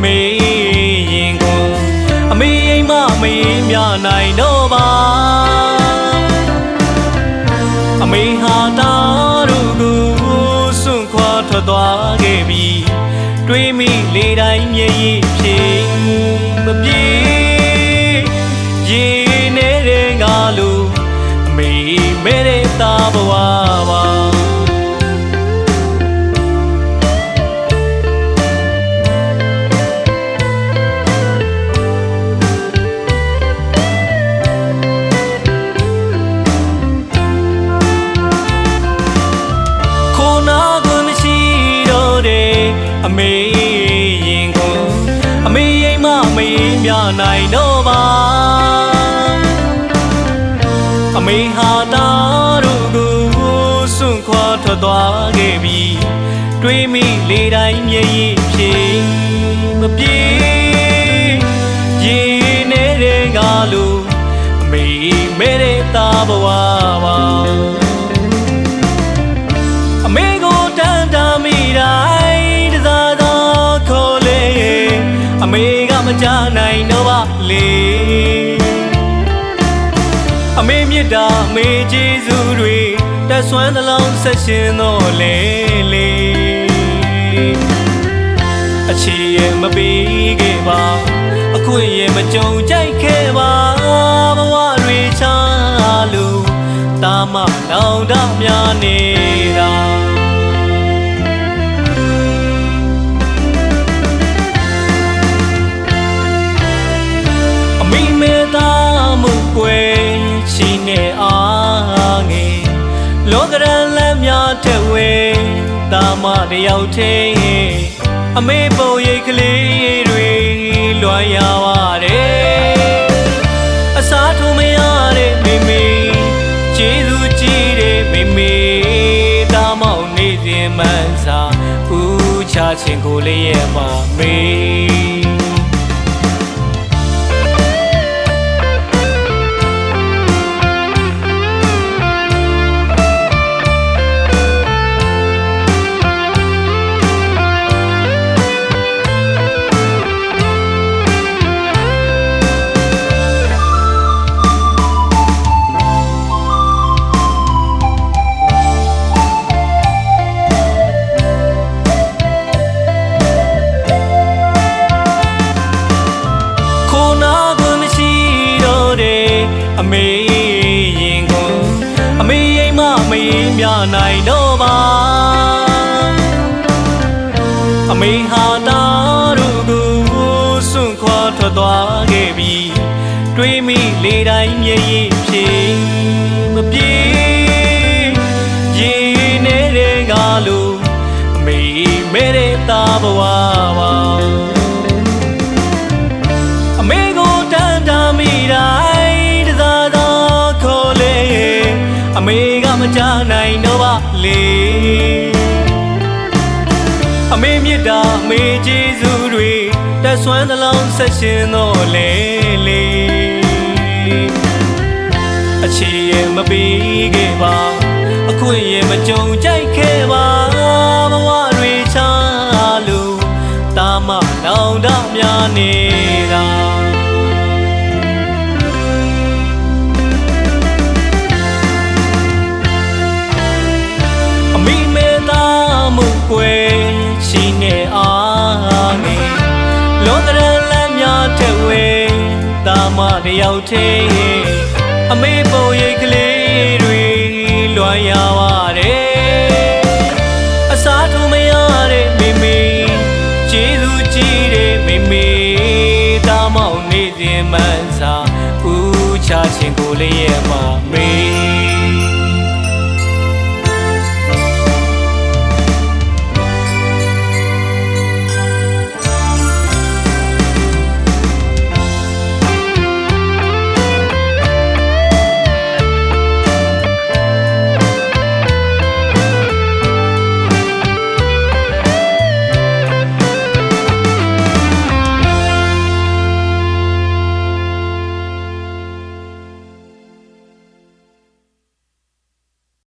မေရင်ကိုအမေအိမ်မမေမြနိုင်တော့ပါအမေဟာတာတို့ကိုစွန့်ခွာထွက်သွားခဲ့ပြီတွေးမိလေတိုင်းမျက်ရည်ဖြေမပြေရေနေတဲ့ငါလိုအမေမဲတဲ့သားဘဝပါအမေရင်ကိုအမေအိမ်မမေမြနိုင်တော့ပါအမေဟာတာတို့ကိုစွန့်ခွာထွက်သွားခဲ့ပြီတွေးမိလေတိုင်းမျက်ရည်ဖြေမပြေရေနေတဲ့ငါလိုအမေမဲတဲ့သားဘဝပါအမေကိုတန်တာမိတိုင်းအမေကမကြနိုင်တော့ပါလေအမေမြတ်တာအမေကျေးဇူးတွေတက်ဆွမ်းသလုံးဆက်ရှင်တော့လေလေအချီရဲ့မပေးခဲ့ပါအခွင့်ရဲ့မကြုံကြိုက်ခဲ့ပါဘဝတွေချာလို့တာမတောင်တများနေတာမိမေသားမှုကွယ်ချီနေအားငယ်လောကရန်လက်များထက်ဝဲတာမတယောက်ထဲအမေပုံရိတ်ကလေးတွေလွှမ်းရပါတယ်အစားထိုးမရတဲ့မိမေကျေးဇူးကြီးတဲ့မိမေတာမောင်နေစဉ်မှန်စာဦးချခြင်းကိုလေးရဲ့မမေအမေရင်ကိုအမေအိမ်မမေမြနိုင်တော့ပါအမေဟာတာတို့ကိုစွန့်ခွာထွက်သွားခဲ့ပြီတွေးမိလေတိုင်းမျက်ရည်ဖြေမပြေရေနေတဲ့ငါလိုအမေမဲတဲ့သားဘဝပါအမေကိုတန်တာမိတိုင်းအမေကမကြနိုင်တော့ပါလေအမေမြတ်တာအမေကျေးဇူးတွေတက်ဆွမ်းသလုံးဆက်ရှင်တော့လေလေအချီရဲ့မပေးခဲ့ပါအခွင့်ရဲ့မကြုံကြိုက်ခဲ့ပါဘဝတွေချာလို့တာမတောင်တများနေတာကွယ်ချီနေအားငယ်လောကရန်လက်များထက်ဝဲတာမတယောက်ထဲအမေပုံရိတ်ကလေးတွေလွှမ်းရပါတယ်အစားထိုးမရတဲ့မိမေကျေးဇူးကြီးတဲ့မိမေတာမောင်နေစဉ်မှန်စာဦးချခြင်းကိုလေးရဲ့မမေ